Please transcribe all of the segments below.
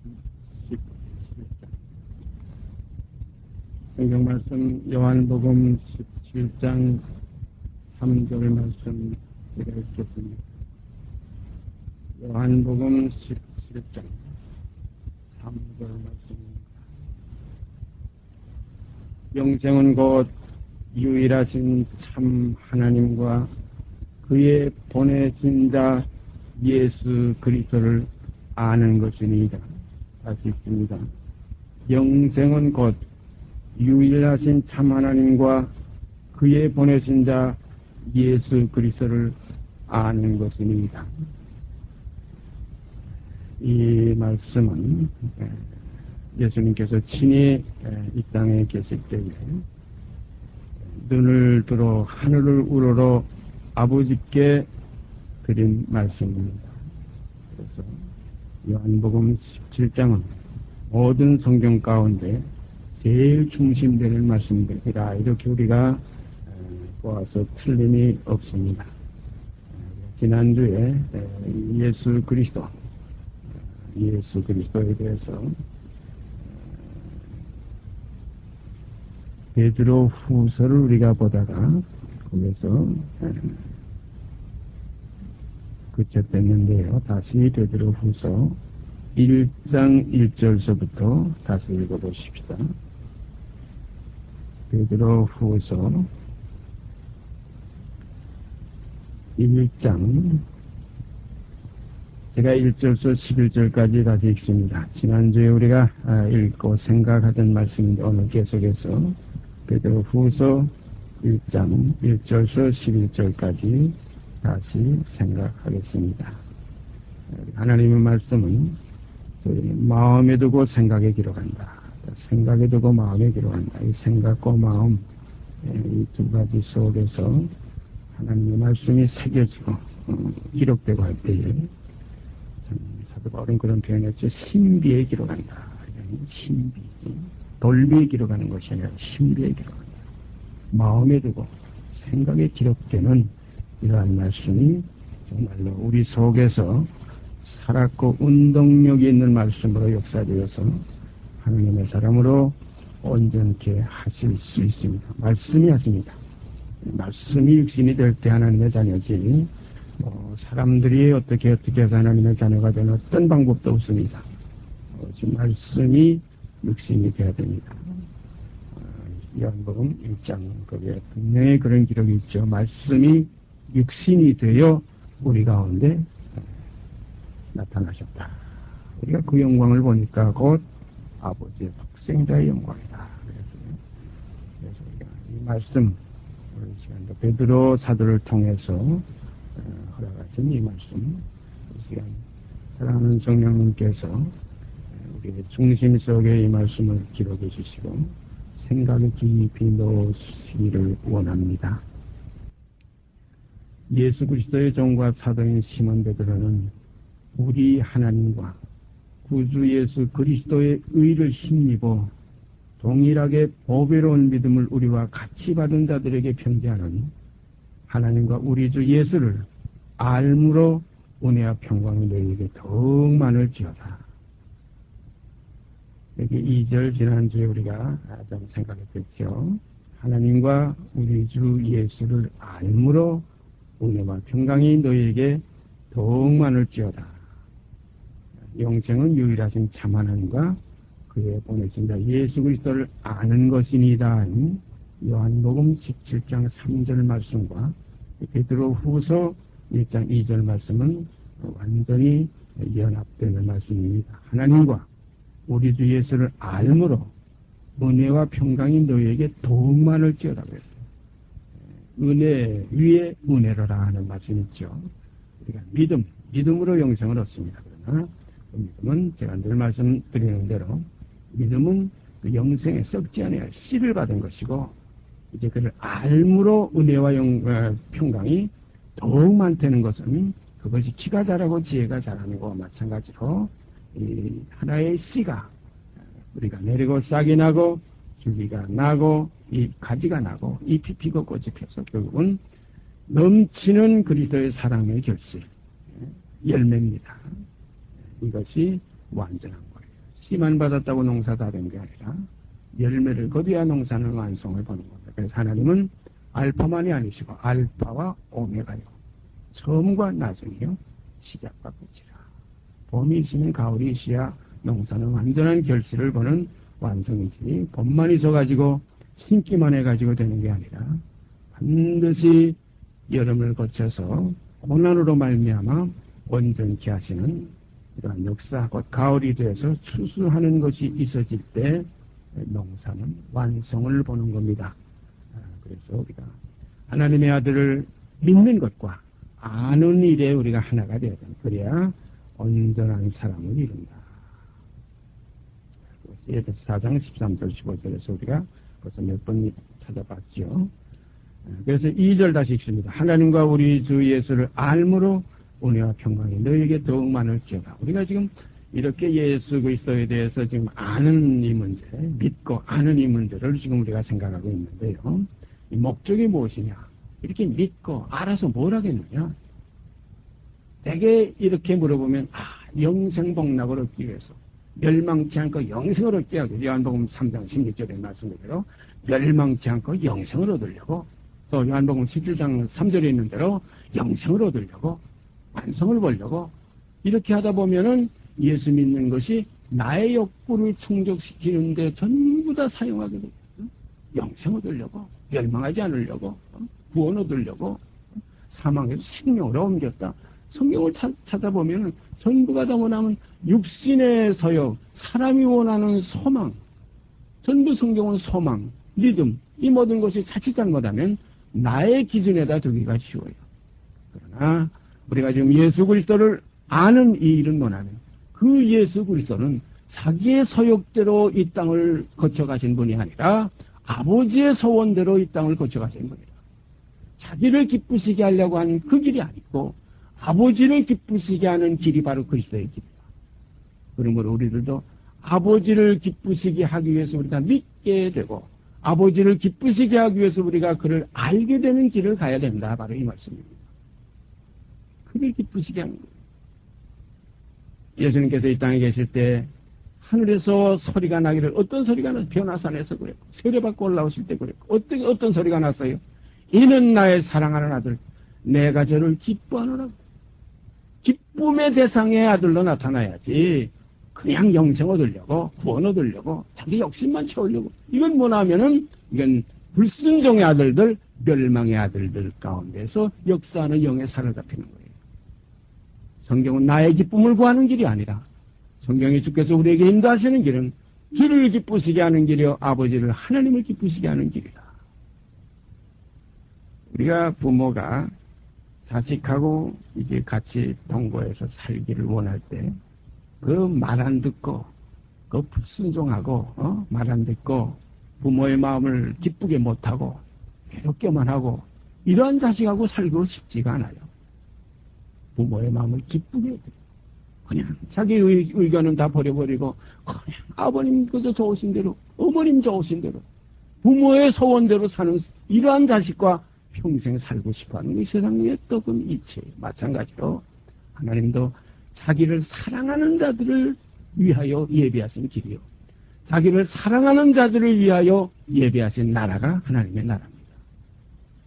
17장. 성경 말씀 요한복음 17장 3절 말씀 제가 읽겠습니다. 요한복음 17장 3절 말씀입니다. 영생은 곧 유일하신 참 하나님과 그의 보내신 자 예수 그리스도를 아는 것이니이다. 다시 읽습니다. 영생은 곧 유일하신 참 하나님과 그의 보내신 자 예수 그리스도를 아는 것이니이다. 이 말씀은 예수님께서 친히 이 땅에 계실 때에 눈을 들어 하늘을 우러러 아버지께 드린 말씀입니다. 그래서 요한복음 17장은 모든 성경 가운데 제일 중심되는 말씀입니다. 이렇게 우리가 보아서 틀림이 없습니다. 지난주에 예수 그리스도에 대해서 베드로 후서를 우리가 보다가 거기서 그쳤댔는데요. 다시 베드로 후서 1장 1절서부터 다시 읽어보십시다. 베드로 후서 1장 제가 1절서 11절까지 다시 읽습니다. 지난주에 우리가 읽고 생각하던 말씀인데 오늘 계속해서 베드로 후서 1장 1절서 11절까지 다시 생각하겠습니다. 하나님의 말씀은 마음에 두고 생각에 기록한다. 생각에 두고 마음에 기록한다. 이 생각과 마음 이 두 가지 속에서 하나님의 말씀이 새겨지고 기록되고 할 때에 사도 바울은 그런 표현이었죠. 신비에 기록한다. 신비. 돌비에 기록하는 것이 아니라 신비에 기록한다. 마음에 두고 생각에 기록되는 이러한 말씀이 정말로 우리 속에서 살았고 운동력이 있는 말씀으로 역사되어서 하나님의 사람으로 온전케 하실 수 있습니다. 말씀이 하십니다. 말씀이 육신이 될 때 하나님의 자녀지 사람들이 어떻게 해서 하나님의 자녀가 되는 어떤 방법도 없습니다. 지금 말씀이 육신이 되어야 됩니다. 요한복음 1장 거기에 분명히 그런 기록이 있죠. 말씀이 육신이 되어 우리 가운데 나타나셨다. 우리가 그 영광을 보니까 곧 아버지의 독생자의 영광이다. 그래서 우리가 이 말씀 오늘 시간도 베드로 사도를 통해서 허락하신 이 말씀 이 시간 사랑하는 성령님께서 우리의 중심 속에 이 말씀을 기록해 주시고 생각에 깊이 넣으시기를 원합니다. 예수 그리스도의 종과 사도인 시몬 베드로는 우리 하나님과 구주 예수 그리스도의 의를 힘입어 동일하게 보배로운 믿음을 우리와 같이 받은 자들에게 편지하노니 하나님과 우리 주 예수를 알므로 은혜와 평강이 너희에게 더욱 많을지어다. 여기 2절 지난주에 우리가 좀 생각했겠죠. 하나님과 우리 주 예수를 알므로 은혜와 평강이 너희에게 더욱 많을지어다. 영생은 유일하신 참 하나님과 그의 보내신 자 예수 그리스도를 아는 것이니이다. 요한복음 17장 3절 말씀과 베드로 후서 1장 2절 말씀은 완전히 연합되는 말씀입니다. 하나님과 우리 주 예수를 알므로 은혜와 평강이 너희에게 더욱 많을지어다 그랬어요. 은혜 위에 은혜로라 하는 말씀이 있죠. 우리가 믿음으로 영생을 얻습니다. 그러나 그 믿음은 제가 늘 말씀드리는 대로 믿음은 그 영생에 썩지 않아야 씨를 받은 것이고 이제 그를 알므로 은혜와 평강이 더욱 많다는 것은 그것이 키가 자라고 지혜가 자라는 것과 마찬가지로 이 하나의 씨가 우리가 내리고 싹이 나고 줄기가 나고 이 가지가 나고 잎이 피고 꽃이 펴서 결국은 넘치는 그리스도의 사랑의 결실 열매입니다. 이것이 완전한 거예요. 씨만 받았다고 농사 다 된 게 아니라 열매를 거둬야 농사는 완성을 보는 겁니다. 그래서 하나님은 알파만이 아니시고 알파와 오메가요. 처음과 나중이요. 시작과 끝이라. 봄이 있으면 가을이 있어야 농사는 완전한 결실을 보는 완성이지 봄만 있어가지고 심기만 해가지고 되는 게 아니라 반드시 여름을 거쳐서 고난으로 말미암아 온전케 하시는 이러한 역사, 곧 가을이 돼서 추수하는 것이 있어질 때 농사는 완성을 보는 겁니다. 그래서 우리가 하나님의 아들을 믿는 것과 아는 일에 우리가 하나가 되어야 된다. 그래야 온전한 사랑을 이룬다. 에베소 4장 13절 15절에서 우리가 벌써 몇 번 찾아봤죠. 그래서 2절 다시 읽습니다. 하나님과 우리 주 예수를 알므로 은혜와 평강이 너희에게 더욱 많을지어다. 우리가 지금 이렇게 예수 그리스도에 대해서 지금 아는 이 문제, 믿고 아는 이 문제를 지금 우리가 생각하고 있는데요. 이 목적이 무엇이냐? 이렇게 믿고 알아서 뭘 하겠느냐? 대개 이렇게 물어보면 영생 복락을 얻기 위해서 멸망치 않고 영생을 얻게 하기 위해 요한복음 3장 16절에 말씀대로 멸망치 않고 영생을 얻으려고 또 요한복음 17장 3절에 있는 대로 영생을 얻으려고 완성을 보려고 이렇게 하다 보면은 예수 믿는 것이 나의 욕구를 충족시키는데 전부 다 사용하게 돼요. 영생 얻으려고 멸망하지 않으려고 구원 얻으려고 사망에서 생명으로 옮겼다. 성경을 찾아보면 전부가 다 원하면 육신의 서역, 사람이 원하는 소망, 전부 성경은 소망, 믿음, 이 모든 것이 자칫 잘못하면 나의 기준에다 두기가 쉬워요. 그러나 우리가 지금 예수 그리스도를 아는 이 일은 뭐냐면 그 예수 그리스도는 자기의 소욕대로 이 땅을 거쳐가신 분이 아니라 아버지의 소원대로 이 땅을 거쳐가신 분이다. 자기를 기쁘시게 하려고 하는 그 길이 아니고 아버지를 기쁘시게 하는 길이 바로 그리스도의 길이다. 그러므로 우리들도 아버지를 기쁘시게 하기 위해서 우리가 믿게 되고 아버지를 기쁘시게 하기 위해서 우리가 그를 알게 되는 길을 가야 된다. 바로 이 말씀입니다. 그를 기쁘시게 하는 거예요. 예수님께서 이 땅에 계실 때 하늘에서 소리가 나기를 어떤 소리가 나서 변화산에서 그랬고 세례받고 올라오실 때 그랬고 어떤 소리가 났어요? 이는 나의 사랑하는 아들 내가 저를 기뻐하노라. 기쁨의 대상의 아들로 나타나야지 그냥 영생 얻으려고 구원 얻으려고 자기 욕심만 채우려고 이건 뭐냐면은 이건 불순종의 아들들 멸망의 아들들 가운데서 역사하는 영에 사로잡히는 거예요. 성경은 나의 기쁨을 구하는 길이 아니라 성경이 주께서 우리에게 인도하시는 길은 주를 기쁘시게 하는 길이요 아버지를 하나님을 기쁘시게 하는 길이다. 우리가 부모가 자식하고 이제 같이 동거해서 살기를 원할 때 그 말 안 듣고 그 불순종하고 말 안 듣고 부모의 마음을 기쁘게 못하고 괴롭게만 하고 이러한 자식하고 살고 싶지가 않아요. 부모의 마음을 기쁘게 해드려. 그냥 자기 의견은 다 버려버리고 그냥 아버님 그저 좋으신 대로 어머님 좋으신 대로 부모의 소원대로 사는 이러한 자식과 평생 살고 싶어하는 이 세상의 떡은 이치예요. 마찬가지로 하나님도 자기를 사랑하는 자들을 위하여 예비하신 길이요. 자기를 사랑하는 자들을 위하여 예비하신 나라가 하나님의 나라입니다.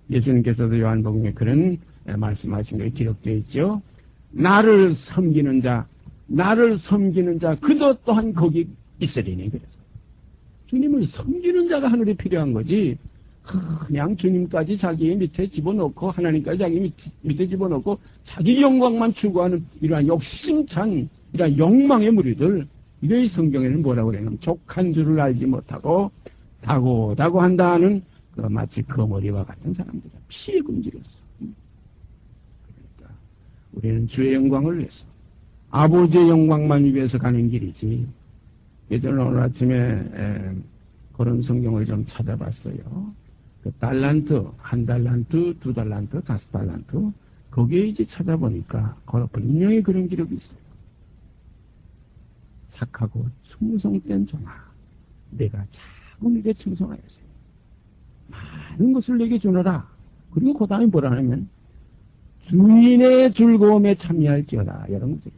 예수님께서도 요한복음에 그런 말씀하신 게 기록되어 있죠. 나를 섬기는 자 그도 또한 거기 있으리니. 그래서 주님을 섬기는 자가 하늘에 필요한 거지 그냥 주님까지 자기 밑에 집어넣고 하나님까지 자기 밑에 집어넣고 자기 영광만 추구하는 이러한 욕심찬 이러한 욕망의 무리들 이게 성경에는 뭐라고 그러냐면 족한 줄을 알지 못하고 다고다고 한다는 그 마치 거머리와 같은 사람들이다. 피에 금지렸어. 그러니까 우리는 주의 영광을 위해서 아버지의 영광만 위해서 가는 길이지. 예전에 오늘 아침에 그런 성경을 좀 찾아봤어요. 그 달란트, 한 달란트, 두 달란트, 다섯 달란트 거기에 이제 찾아보니까 분명히 그런 기록이 있어요. 착하고 충성된 종아 내가 작은 일에 충성하였어요. 많은 것을 내게 주노라. 그리고 그 다음에 뭐라 하냐면 주인의 즐거움에 참여할지어다. 이런 거죠.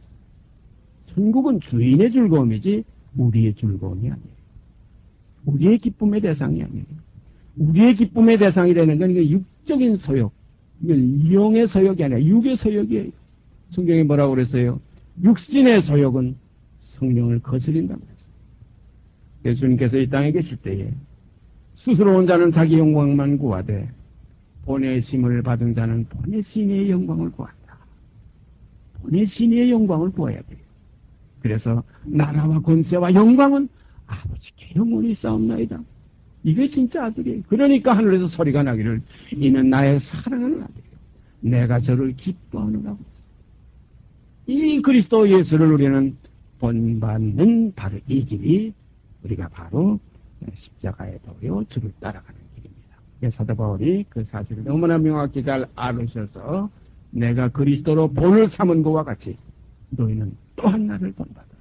천국은 주인의 즐거움이지 우리의 즐거움이 아니에요. 우리의 기쁨의 대상이 아니에요. 우리의 기쁨의 대상이 되는 건 이게 육적인 소욕, 이건 영의 소욕이 아니라 육의 소욕이에요. 성경에 뭐라고 그랬어요? 육신의 소욕은 성령을 거스린다고 그랬어요. 예수님께서 이 땅에 계실 때에 스스로 온 자는 자기 영광만 구하되 보내심을 받은 자는 보내신의 영광을 구한다. 보내신의 영광을 구해야 돼요. 그래서 나라와 권세와 영광은 아버지께 영원히 싸움나이다. 이게 진짜 아들이에요. 그러니까 하늘에서 소리가 나기를 이는 나의 사랑하는 아들이요 내가 저를 기뻐하노라고 했어요. 이 그리스도 예수를 우리는 본받는 바로 이 길이 우리가 바로 십자가에 도요 주를 따라가는 길입니다. 사도 바울이 그 사실을 너무나 명확히 잘 알으셔서 내가 그리스도로 본을 삼은 것과 같이 너희는 또한 나를 본받으라.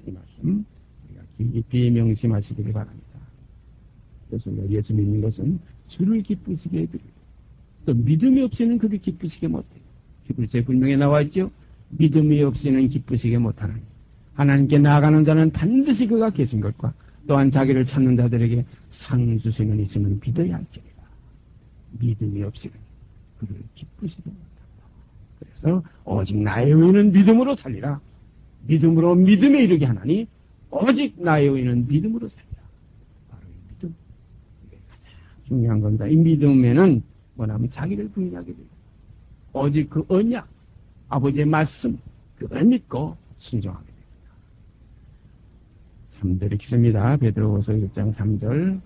이 말씀 우리가 깊이 명심하시기를 바랍니다. 그래서 예수 믿는 것은 주를 기쁘시게 해드리고 또 믿음이 없이는 그를 기쁘시게 못해요. 히브리서에 분명히 나와 있죠. 믿음이 없이는 기쁘시게 못하나니 하나님께 나아가는 자는 반드시 그가 계신 것과 또한 자기를 찾는 자들에게 상 주시는 있음을 믿어야 할지니라. 믿음이 없이는 그를 기쁘시게 못한다. 그래서 오직 나의 의는 믿음으로 살리라. 믿음으로 믿음에 이르게 하나니 오직 나의 의는 믿음으로 살리라. 바로 이 믿음. 이게 가장 중요한 겁니다. 이 믿음에는 뭐냐면 자기를 부인하게 돼요. 오직 그 언약, 아버지의 말씀, 그걸 믿고 순종하게 됩니다. 3절 읽습니다. 베드로후서 1장 3절.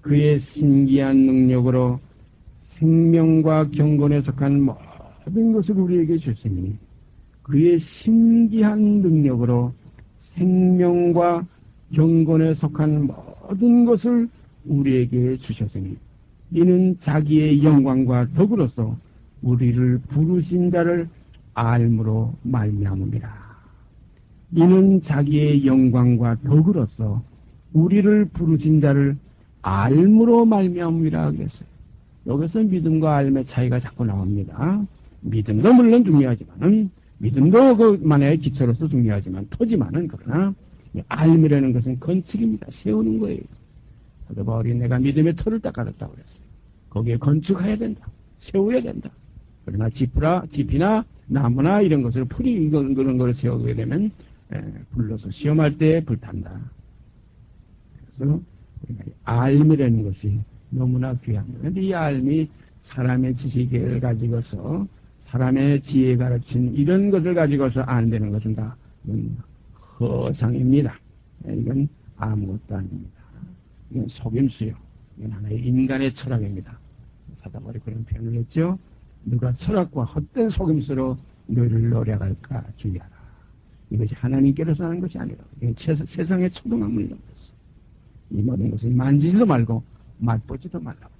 그의 신기한 능력으로 생명과 경건에 속한 모든 것을 우리에게 주시니 그의 신기한 능력으로 생명과 경건에 속한 모든 것을 우리에게 주셨으니 이는 자기의 영광과 덕으로서 우리를 부르신 자를 알므로 말미암음이라. 이는 자기의 영광과 덕으로서 우리를 부르신 자를 알므로 말미암음이라 그랬어요. 여기서 믿음과 알의 차이가 자꾸 나옵니다. 믿음도 물론 중요하지만은 믿음도 그만의 기초로서 중요하지만 토지만은 그러나 알미라는 것은 건축입니다. 세우는 거예요. 사도 바울이 내가 믿음의 터를 닦아놨다고 그랬어요. 거기에 건축해야 된다. 세워야 된다. 그러나 집이나 나무나 이런 것을 풀이 그런 걸 세우게 되면 불러서 시험할 때 불탄다. 그래서 우리가 알미라는 것이 너무나 귀합니다. 그런데 이 알미 사람의 지식을 가지고서 사람의 지혜에 가르친 이런 것을 가지고서 안 되는 것은 다 허상입니다. 이건 아무것도 아닙니다. 이건 속임수요. 이건 하나의 인간의 철학입니다. 사도 바울이 그런 표현을 했죠. 누가 철학과 헛된 속임수로 너희를 노력할까 주의하라. 이것이 하나님께로서 하는 것이 아니라 이건 세상의 초등학문이라고 했어요. 이 모든 것을 만지지도 말고 맛보지도 말라고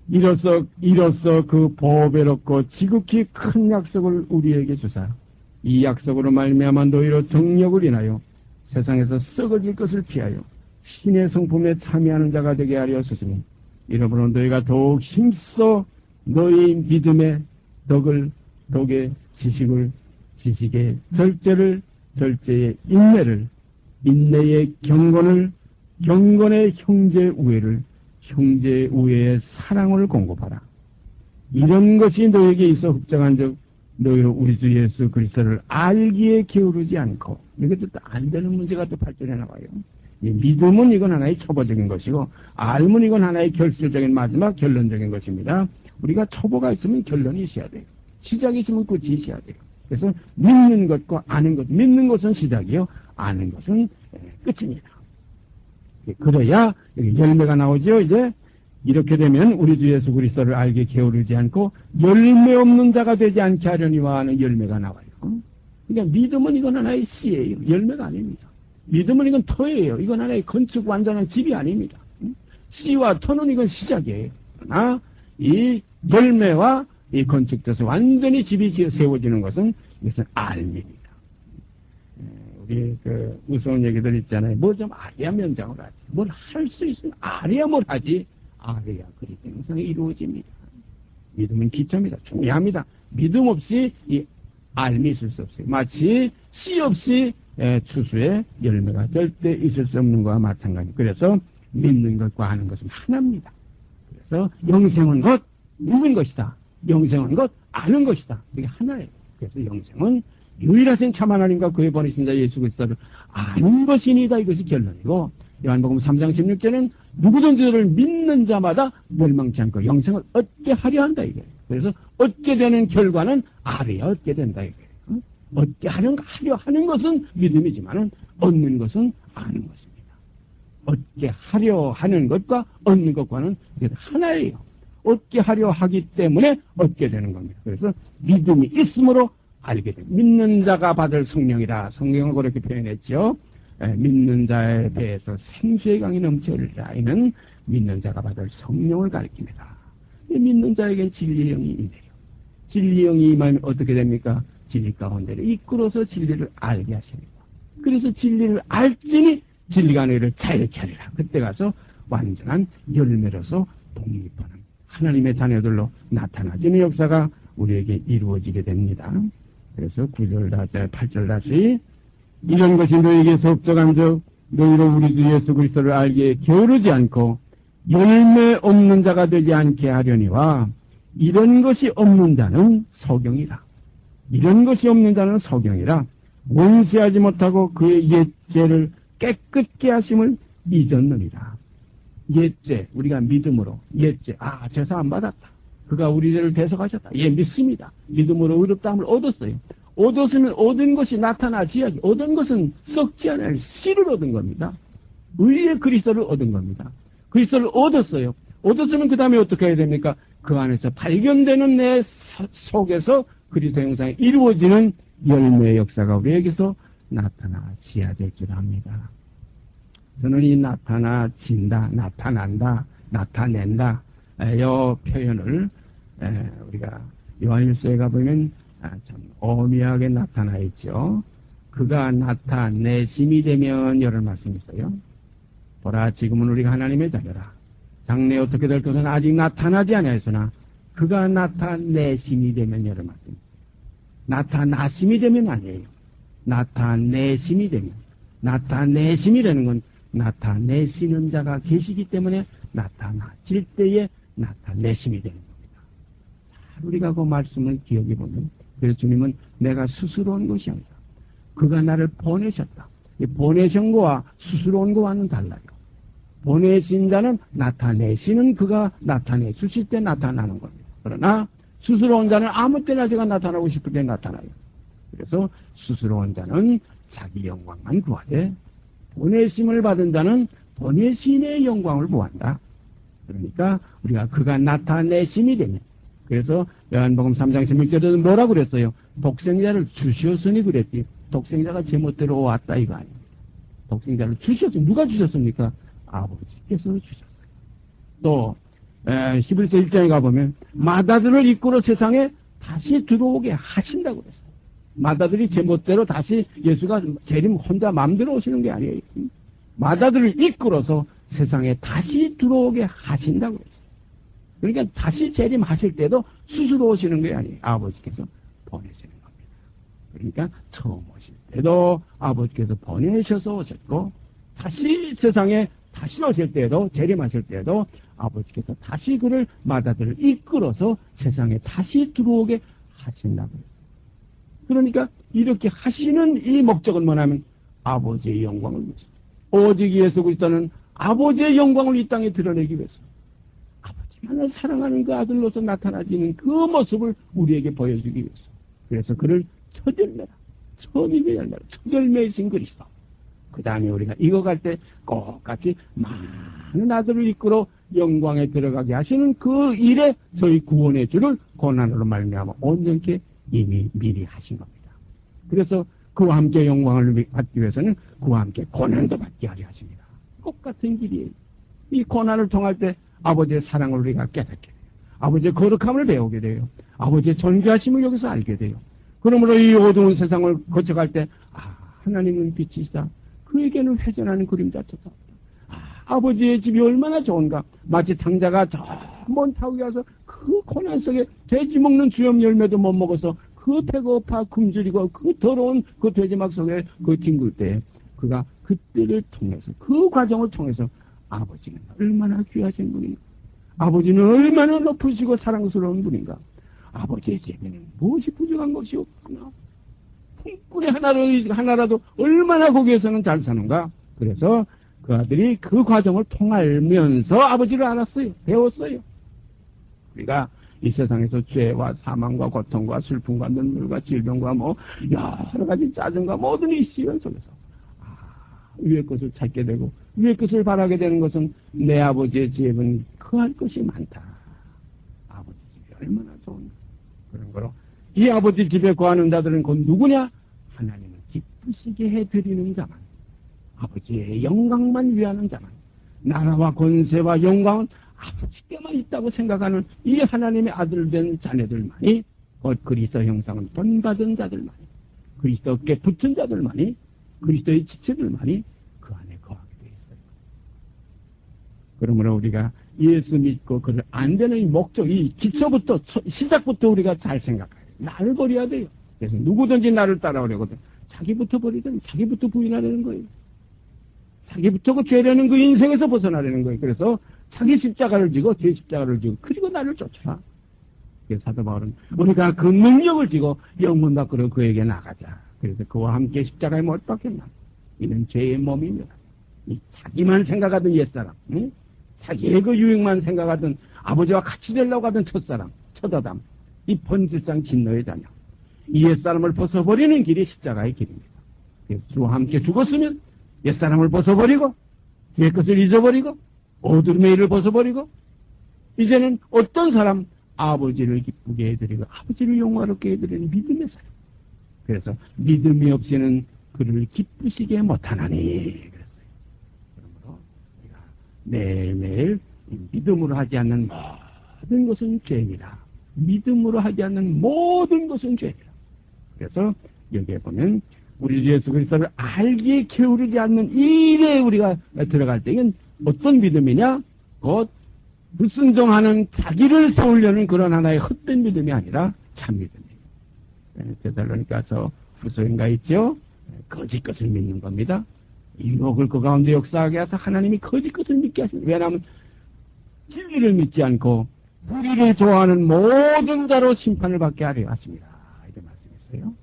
했어요. 이로써 그 보배롭고 지극히 큰 약속을 우리에게 주사 이 약속으로 말미암아 너희로 정력을 인하여 세상에서 썩어질 것을 피하여 신의 성품에 참여하는 자가 되게 하려 하시니 이러므로 너희가 더욱 힘써 너희 믿음의 덕의 지식의 절제의 인내의 경건의 형제 우애의 사랑을 공급하라. 이런 것이 너에게 있어 흡정한 적 너희로 우리 주 예수 그리스도를 알기에 게으르지 않고 이것도 또 안 되는 문제가 또 발전해 나와요. 믿음은 이건 하나의 초보적인 것이고 알면 이건 하나의 결실적인 마지막 결론적인 것입니다. 우리가 초보가 있으면 결론이 있어야 돼요. 시작이 있으면 끝이 있어야 돼요. 그래서 믿는 것과 아는 것, 믿는 것은 시작이요, 아는 것은 끝입니다. 그래야 여기 열매가 나오죠. 이제 이렇게 되면 우리 주 예수 그리스도를 알게 게으르지 않고 열매 없는 자가 되지 않게 하려니와 하는 열매가 나와요. 그러니까 믿음은 이건 하나의 씨예요. 열매가 아닙니다. 믿음은 이건 터예요. 이건 하나의 건축 완전한 집이 아닙니다. 씨와 터는 이건 시작이에요. 그러나 이 열매와 이 건축돼서 완전히 집이 세워지는 것은 이것은 알입니다. 우리 그 무서운 얘기들 있잖아요. 뭐 좀 알아야 면장을 하지. 뭘 할 수 있으면 알아야 뭘 하지. 알아야 그리 행성이 이루어집니다. 믿음은 기초입니다. 중요합니다. 믿음 없이 이 알미 있을 수 없어요. 마치 씨 없이 추수에 열매가 절대 있을 수 없는 것과 마찬가지입니다. 그래서 믿는 것과 아는 것은 하나입니다. 그래서 영생은 곧 믿는 것이다. 영생은 곧 아는 것이다. 이게 하나예요. 그래서 영생은 유일하신 참 하나님과 그의 보내신 자 예수 그리스도를 아는 것이니다. 이것이 결론이고, 요한복음 3장 16절은 누구든지 를 믿는 자마다 멸망치 않고 영생을 얻게 하려 한다 이거예요. 그래서 얻게 되는 결과는 알아야 얻게 된다 이거예요. 얻게 하려 하는 것은 믿음이지만 얻는 것은 아는 것입니다. 얻게 하려 하는 것과 얻는 것과는 하나예요. 얻게 하려 하기 때문에 얻게 되는 겁니다. 그래서 믿음이 있으므로 알게 됩니다. 믿는 자가 받을 성령이라 성경을 그렇게 표현했죠. 믿는 자에 대해서 생수의 강이 넘쳐흐르리라. 이는 믿는 자가 받을 성령을 가리킵니다. 믿는 자에겐 진리의 영이 있네요. 진리의 영이 임하면 어떻게 됩니까? 진리 가운데를 이끌어서 진리를 알게 하십니다. 그래서 진리를 알지니 진리가 너희를 자유케 하리라. 그때 가서 완전한 열매로서 독립하는 하나님의 자녀들로 나타나지는 역사가 우리에게 이루어지게 됩니다. 그래서 9절 다시 8절 다시 이런 것이 너희에게서 업적한즉 너희로 우리 주 예수 그리스도를 알기에 게으르지 않고 열매 없는 자가 되지 않게 하려니와 이런 것이 없는 자는 소경이라. 이런 것이 없는 자는 소경이라. 원수하지 못하고 그의 옛죄를 깨끗게 하심을 잊었느니라. 옛죄, 우리가 믿음으로 옛죄, 제사 안 받았다. 그가 우리 죄를 대속하셨다. 예, 믿습니다. 믿음으로 의롭다함을 얻었어요. 얻었으면 얻은 것이 나타나지야지. 얻은 것은 썩지 않아요. 씨를 얻은 겁니다. 의의 그리스도를 얻은 겁니다. 그리스도를 얻었어요. 얻었으면 그 다음에 어떻게 해야 됩니까? 그 안에서 발견되는 내 속에서 그리스도 형상이 이루어지는 열매의 역사가 우리에게서 나타나지야 될 줄 압니다. 저는 이 나타나진다, 나타난다, 나타낸다 이 표현을 우리가 요한일서에 가보면 참 오묘하게 나타나 있죠. 그가 나타내심이 되면 여러 말씀이 있어요. 보라 지금은 우리가 하나님의 자녀라. 장래에 어떻게 될 것은 아직 나타나지 않았으나 그가 나타내심이 되면 여러 말씀. 나타나심이 되면 아니에요. 나타내심이 되면. 나타내심이라는 건 나타내시는 자가 계시기 때문에 나타나실 때에 나타내심이 되는 겁니다. 우리가 그 말씀을 기억해 보면 그래서 주님은 내가 스스로 온 것이 아니라 그가 나를 보내셨다. 보내신 거와 스스로 온 거와는 달라요. 보내신 자는 나타내시는 그가 나타내 주실 때 나타나는 겁니다. 그러나 스스로 온 자는 아무 때나 제가 나타나고 싶을 때 나타나요. 그래서 스스로 온 자는 자기 영광만 구하되 보내심을 받은 자는 보내신의 영광을 구한다. 그러니까 우리가 그가 나타내심이 되면 그래서 요한복음 3장 16절에도 뭐라고 그랬어요? 독생자를 주셨으니 그랬지. 독생자가 제멋대로 왔다 이거 아닙니다. 독생자를 주셨죠. 누가 주셨습니까? 아버지께서 주셨어요. 또 히브리서 1장에 가보면 마다들을 이끌어 세상에 다시 들어오게 하신다고 그랬어요. 마다들이 제멋대로 다시 예수가 재림 혼자 마음대로 오시는 게 아니에요. 마다들을 이끌어서 세상에 다시 들어오게 하신다고 그랬어요. 그러니까 다시 재림하실 때도 스스로 오시는 게 아니에요. 아버지께서 보내시는 겁니다. 그러니까 처음 오실 때도 아버지께서 보내셔서 오셨고 다시 세상에 다시 오실 때도 재림하실 때도 아버지께서 다시 그를 마다들을 이끌어서 세상에 다시 들어오게 하신다고 했어요. 그러니까 이렇게 하시는 이 목적은 뭐냐면 아버지의 영광을 위해서. 오직 예수 그리스도는 아버지의 영광을 이 땅에 드러내기 위해서 아버지만을 사랑하는 그 아들로서 나타나지는 그 모습을 우리에게 보여주기 위해서. 그래서 그를 첫 열매라. 처음이게 열매라. 첫 열매이신 그리스도. 그 다음에 우리가 익어갈 때 똑같이 많은 아들을 이끌어 영광에 들어가게 하시는 그 일에 저희 구원의 줄을 고난으로 말미암아 온전케 이미 미리 하신 겁니다. 그래서 그와 함께 영광을 받기 위해서는 그와 함께 고난도 받게 하려 하십니다. 똑같은 길이에요. 이 고난을 통할 때 아버지의 사랑을 우리가 깨닫게 돼요. 아버지의 거룩함을 배우게 돼요. 아버지의 존귀하심을 여기서 알게 돼요. 그러므로 이 어두운 세상을 거쳐갈 때 하나님은 빛이시다. 그에게는 회전하는 그림자조차 없다. 아버지의 집이 얼마나 좋은가. 마치 당자가 저 먼 타국에 가서 그 고난 속에 돼지 먹는 주염 열매도 못 먹어서 그 그 배고파 굶주리고 그 더러운 그 돼지막 속에 그 뒹굴 때 그가 그때를 통해서 그 과정을 통해서 아버지는 얼마나 귀하신 분인가, 아버지는 얼마나 높으시고 사랑스러운 분인가, 아버지의 재미는 무엇이 부족한 것이 없구나, 품꾼의 하나라도 얼마나 거기에서는 잘 사는가. 그래서 그 아들이 그 과정을 통하면서 아버지를 알았어요. 배웠어요. 우리가 이 세상에서 죄와 사망과 고통과 슬픔과 눈물과 질병과 여러 가지 짜증과 모든 이 시련 속에서 위의 것을 찾게 되고 위의 것을 바라게 되는 것은 내 아버지의 집은 그할 것이 많다. 아버지 집이 얼마나 좋은가. 그런 거로 이 아버지 집에 거하는 자들은 곧 누구냐? 하나님을 기쁘시게 해드리는 자만, 아버지의 영광만 위하는 자만, 나라와 권세와 영광은 아버지께만 있다고 생각하는 이 하나님의 아들된 자녀들만이, 곧 그리스도 형상은 본받은 자들만이, 그리스도께 붙은 자들만이, 그리스도의 지체들만이 그 안에 거하게 되어 있어요. 그러므로 우리가 예수 믿고 그를 안 되는 이 목적, 이 기초부터, 시작부터 우리가 잘 생각해야 돼요. 나를 버려야 돼요. 그래서 누구든지 나를 따라오려거든 자기부터 버리든 자기부터 부인하려는 거예요. 자기부터 그 죄라는 그 인생에서 벗어나려는 거예요. 그래서 자기 십자가를 지고 제 십자가를 지고 그리고 나를 쫓아라. 그래서 사도 바울은 우리가 그 능력을 지고 영문 밖으로 그에게 나가자. 그래서 그와 함께 십자가에 못 박혔나. 이는 죄의 몸입니다. 이 자기만 생각하던 옛사람, 응? 자기의 그 유익만 생각하던 아버지와 같이 되려고 하던 첫사람, 첫아담, 이 본질상 진노의 자녀, 이 옛사람을 벗어버리는 길이 십자가의 길입니다. 그래서 주와 함께 죽었으면 옛사람을 벗어버리고 옛 것을 잊어버리고 어둠의 일을 벗어버리고 이제는 어떤 사람? 아버지를 기쁘게 해드리고 아버지를 영화롭게 해드리는 믿음의 사람. 그래서 믿음이 없이는 그를 기쁘시게 못하나니 그랬어요. 그러므로 우리가 매일매일 믿음으로 하지 않는 모든 것은 죄이라. 믿음으로 하지 않는 모든 것은 죄이라. 그래서 여기에 보면 우리 주 예수 그리스도를 알기에 게으르지 않는 이 일에 우리가 들어갈 때는 어떤 믿음이냐? 곧 불순종하는 자기를 세우려는 그런 하나의 헛된 믿음이 아니라 참 믿음이에요. 데살로니가서 후서인가 있죠? 거짓 것을 믿는 겁니다. 유혹을 그 가운데 역사하게 해서 하나님이 거짓 것을 믿게 하십니다. 왜냐하면 진리를 믿지 않고 불의를 좋아하는 모든 자로 심판을 받게 하려 하십니다. 이런 말씀이었어요.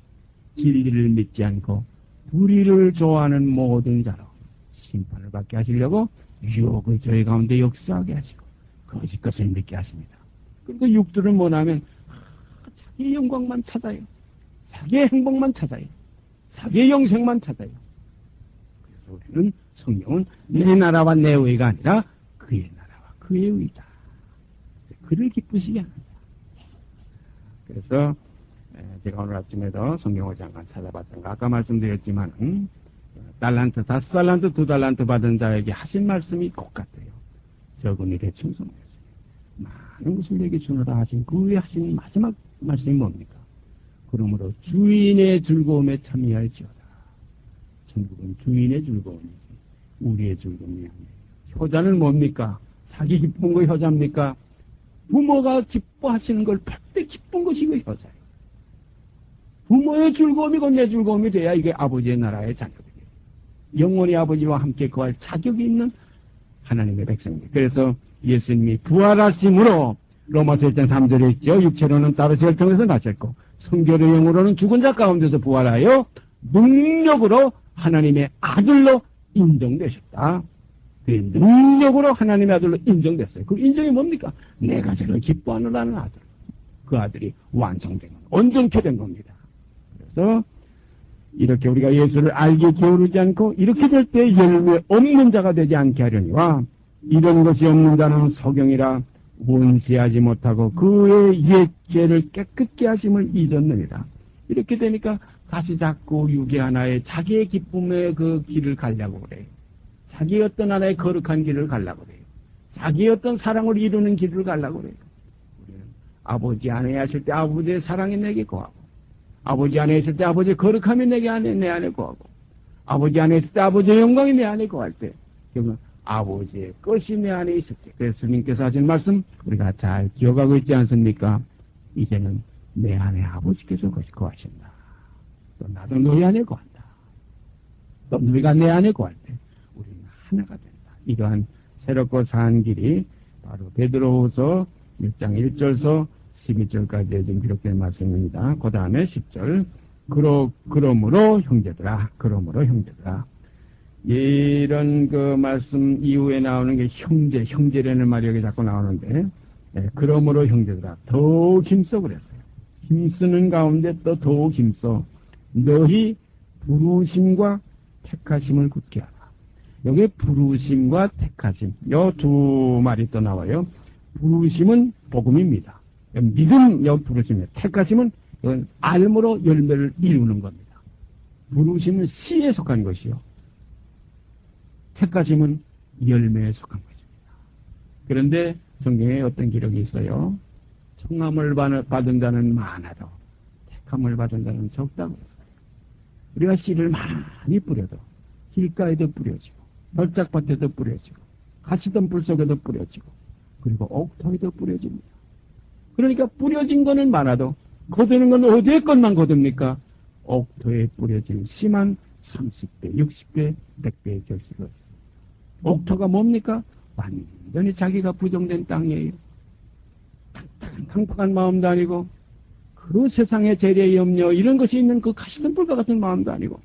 진리를 믿지 않고 불의를 좋아하는 모든 자로 심판을 받게 하시려고 유혹을 저희 가운데 역사하게 하시고 거짓 것을 믿게 하십니다. 그리고 육들은 뭐냐면 자기의 영광만 찾아요. 자기의 행복만 찾아요. 자기의 영생만 찾아요. 그래서 우리는 성경은 내 나라와 내 의가 아니라 그의 나라와 그의 의다. 그를 기쁘시게 하는 자. 그래서 제가 오늘 아침에도 성경을 잠깐 찾아봤던 거 아까 말씀드렸지만 달란트, 5달란트, 2달란트 받은 자에게 하신 말씀이 똑같아요. 적은 일에 충성되세요. 많은 것을 내게 주노라 하신 그 후에 하신 마지막 말씀이 뭡니까? 그러므로 주인의 즐거움에 참여할지어다. 천국은 주인의 즐거움이지 우리의 즐거움이 아니에요. 효자는 뭡니까? 자기 기쁜 거 효자입니까? 부모가 기뻐하시는 걸 볼 때 기쁜 것이 그 효자예요. 부모의 즐거움이 곧 내 즐거움이 돼야 이게 아버지의 나라의 자녀들이에요. 영원히 아버지와 함께 거할 자격이 있는 하나님의 백성입니다. 그래서 예수님이 부활하심으로 로마서 1장 3절에 있죠. 육체로는 따로 혈통에서 나셨고 성결의 영으로는 죽은 자 가운데서 부활하여 능력으로 하나님의 아들로 인정되셨다. 그 능력으로 하나님의 아들로 인정됐어요. 그 인정이 뭡니까? 내가 저를 기뻐하느라는 아들. 그 아들이 완성된 건 온전케 된 겁니다. 그래서 이렇게 우리가 예수를 알게 게으르지 않고 이렇게 될 때 열매 없는 자가 되지 않게 하려니와 이런 것이 없는 자는 소경이라 원시하지 못하고 그의 옛 죄를 깨끗게 하심을 잊었느니라. 이렇게 되니까 다시 자꾸 유괴 하나의 자기의 기쁨의 그 길을 가려고 그래요. 자기의 어떤 하나의 거룩한 길을 가려고 그래요. 자기의 어떤 사랑을 이루는 길을 가려고 그래요. 우리는 아버지 안에 하실 때 아버지의 사랑이 내게 거하고 아버지 안에 있을 때 아버지의 거룩함이 내 안에 거하고 아버지 안에 있을 때 아버지의 영광이 내 안에 거할 때 그러면 아버지의 것이 내 안에 있을 때 그래서 주님께서 하신 말씀 우리가 잘 기억하고 있지 않습니까? 이제는 내 안에 아버지께서 거하신다. 또 나도 너희 안에 거한다. 또 너희가 내 안에 거할 때 우리는 하나가 된다. 이러한 새롭고 산 길이 바로 베드로후서 1장 1절서 12절까지 지금 기록된 말씀입니다. 그 다음에 10절. 그러므로 형제들아. 이런 그 말씀 이후에 나오는 게 형제라는 말이 여기 자꾸 나오는데, 그러므로 형제들아. 더욱 힘써 그랬어요. 힘쓰는 가운데 또 더욱 힘써. 너희 부르심과 택하심을 굳게 하라. 여기 부르심과 택하심. 요 두 말이 또 나와요. 부르심은 복음입니다. 믿음, 부르심이에요. 택하심은 이건 알므로 열매를 이루는 겁니다. 부르심은 씨에 속한 것이요. 택하심은 열매에 속한 것입니다. 그런데 성경에 어떤 기록이 있어요. 청함을 받은 자는 많아도 택함을 받은 자는 적다고 했어요. 우리가 씨를 많이 뿌려도 길가에도 뿌려지고 벌짝밭에도 뿌려지고 가시덤불 속에도 뿌려지고 그리고 옥토에도 뿌려집니다. 그러니까 뿌려진 거는 많아도 거두는 건 어디에 것만 거둡니까? 옥토에 뿌려진 씨만 30배, 60배, 100배의 결실을 얻습니다. 옥토가 뭡니까? 완전히 자기가 부정된 땅이에요. 딱딱한 강팍한 마음도 아니고 그 세상의 재래 염려 이런 것이 있는 그 가시덤불과 같은 마음도 아니고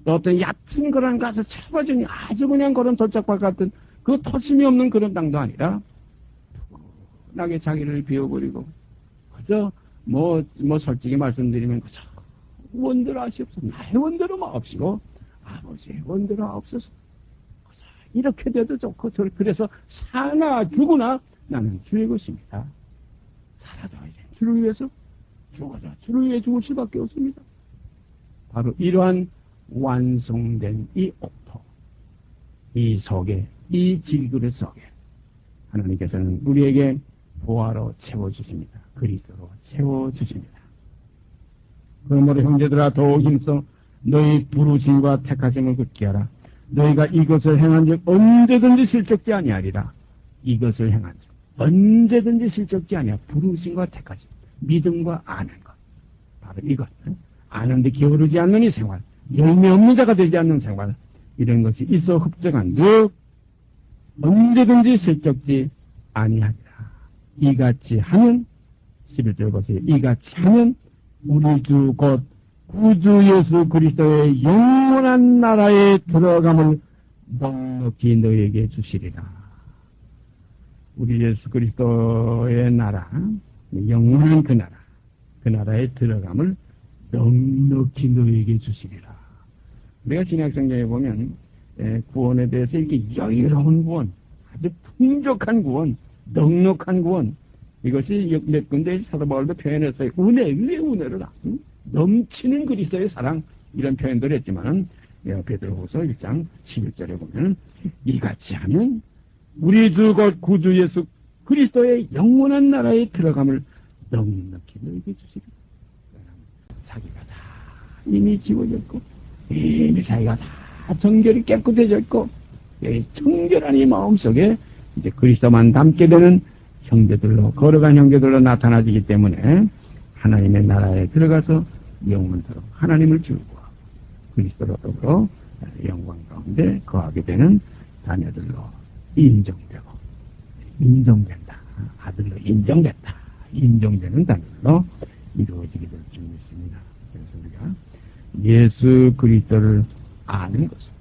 또 어떤 얕은 그런 가서 쳐봐주니 아주 그냥 그런 돌짝밭 같은 그 토심이 없는 그런 땅도 아니라 푸근하게 자기를 비워버리고 그저 솔직히 말씀드리면 그저 원대로 하시옵소서. 나의 원대로 마옵시고 아버지의 원대로 하옵소서. 이렇게 돼도 좋고 그래서 사나 죽으나 나는 주의 것입니다. 살아도 이제 주를 위해서 죽어도 주를 위해 죽을 수밖에 없습니다. 바로 이러한 완성된 이 옥토, 이 속에, 이 질그릇 속에 하나님께서는 우리에게 보화로 채워주십니다. 그리스도로 채워주십니다. 그러므로 형제들아 더욱 힘써 너희 부르심과 택하심을 굳게 하라. 너희가 이것을 행한 적 언제든지 실족지 아니하리라. 이것을 행한 적 언제든지 실족지 아니야. 부르심과 택하심, 믿음과 아는 것. 바로 이것. 아는데 게으르지 않는 이 생활, 열매 없는 자가 되지 않는 생활, 이런 것이 있어 흡족한 즉 언제든지 실족지 아니하리라. 이같이 하면 11절 보세요. 이같이 하면 우리 주 곧 구주 예수 그리스도의 영원한 나라에 들어감을 넉넉히 너에게 주시리라. 우리 예수 그리스도의 나라, 영원한 그 나라에 들어감을 넉넉히 너에게 주시리라. 우리가 신약성경에 보면 구원에 대해서 이렇게 여유로운 구원, 아주 풍족한 구원, 넉넉한 구원, 이것이 몇 군데 사도 바울도 표현했어요. 은혜를 넘치는 그리스도의 사랑, 이런 표현들을 했지만은 베드로후서 1장 11절에 보면 이같이 하면 우리 주 곧 구주 예수 그리스도의 영원한 나라에 들어감을 넉넉히 너에게 주시리라. 자기가 다 이미 지워졌고 이미 자기가 다 정결이 깨끗해졌고 정결한 이 마음속에 이제 그리스도만 담게 되는 형제들로, 걸어간 형제들로 나타나지기 때문에 하나님의 나라에 들어가서 영원토록 하나님을 즐거워 그리스도로 더불어 영광 가운데 거하게 되는 자녀들로 인정된다. 아들로 인정되는 자녀들로 이루어지게 될 줄 믿습니다. 그래서 우리가 예수 그리스도를 아는 것은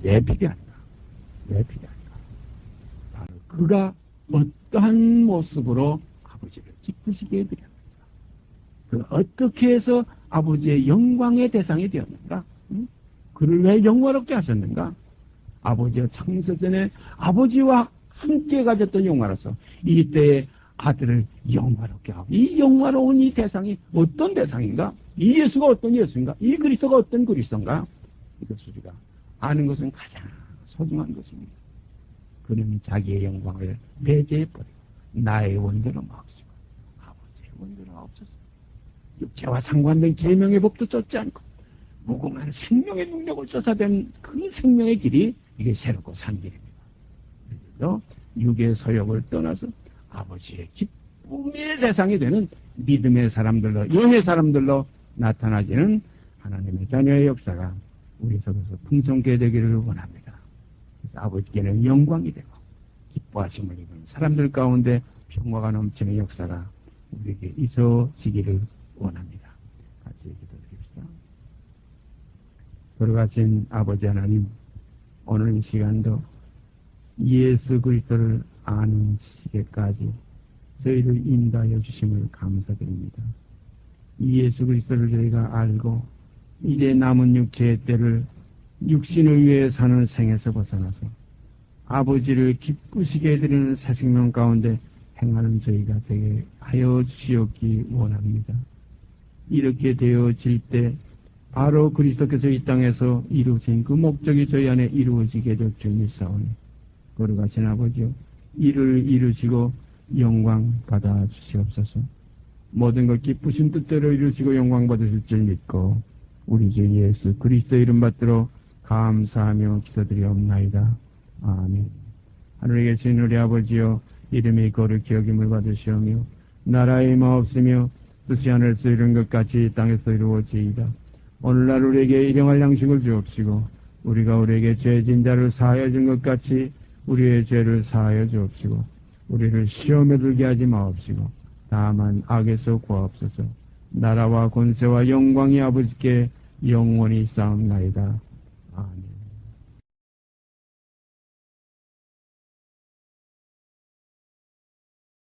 왜 필요한가? 바로 그가 어떠한 모습으로 아버지를 기쁘시게 해드렸는가? 그 어떻게 해서 아버지의 영광의 대상이 되었는가? 그를 왜 영화롭게 하셨는가? 아버지의 창세전에 아버지와 함께 가졌던 영화로서 이때의 아들을 영화롭게 하고, 이 영화로운 이 대상이 어떤 대상인가? 이 예수가 어떤 예수인가? 이 그리스도가 어떤 그리스도인가? 이것을 우리가 아는 것은 가장 소중한 것입니다. 그는 자기의 영광을 배제해버리고 나의 원대로 마옵시고 아버지의 원대로 마옵소서. 육체와 상관된 계명의 법도 쫓지 않고 무궁한 생명의 능력을 쫓아낸 그 생명의 길이 이게 새롭고 산 길입니다. 그래서 육의 서욕을 떠나서 아버지의 기쁨의 대상이 되는 믿음의 사람들로, 영의 사람들로 나타나지는 하나님의 자녀의 역사가 우리 속에서 풍성케 되기를 원합니다. 그래서 아버지께는 영광이 되고 기뻐하심을 입은 사람들 가운데 평화가 넘치는 역사가 우리에게 있어지기를 원합니다. 같이 기도드립시다. 돌아가신 아버지 하나님, 오늘 이 시간도 예수 그리스도를 아는 시기까지 저희를 인도하여 주심을 감사드립니다. 이 예수 그리스도를 저희가 알고 이제 남은 육체의 때를 육신을 위해 사는 생에서 벗어나서 아버지를 기쁘시게 해드리는 새 생명 가운데 행하는 저희가 되게 하여 주시옵기 원합니다. 이렇게 되어질 때 바로 그리스도께서 이 땅에서 이루신 그 목적이 저희 안에 이루어지게 될 줄 믿사오니 거룩하신 아버지여, 이를 이루시고 영광 받아 주시옵소서. 모든 것 기쁘신 뜻대로 이루시고 영광 받으실 줄 믿고 우리 주 예수 그리스도 이름 받들어 감사하며 기도드리옵나이다. 아멘. 하늘에 계신 우리 아버지여, 이름이 거룩히 여김을 받으시오며 나라의 마옵시며 뜻이 하늘에서 이룬 것 같이 땅에서 이루어지이다. 오늘날 우리에게 일용할 양식을 주옵시고 우리가 우리에게 죄진 자를 사하여 준 것 같이 우리의 죄를 사하여 주옵시고 우리를 시험에 들게 하지 마옵시고 다만 악에서 구하옵소서. 나라와 권세와 영광이 아버지께 영원히 쌓옵나이다. 아멘.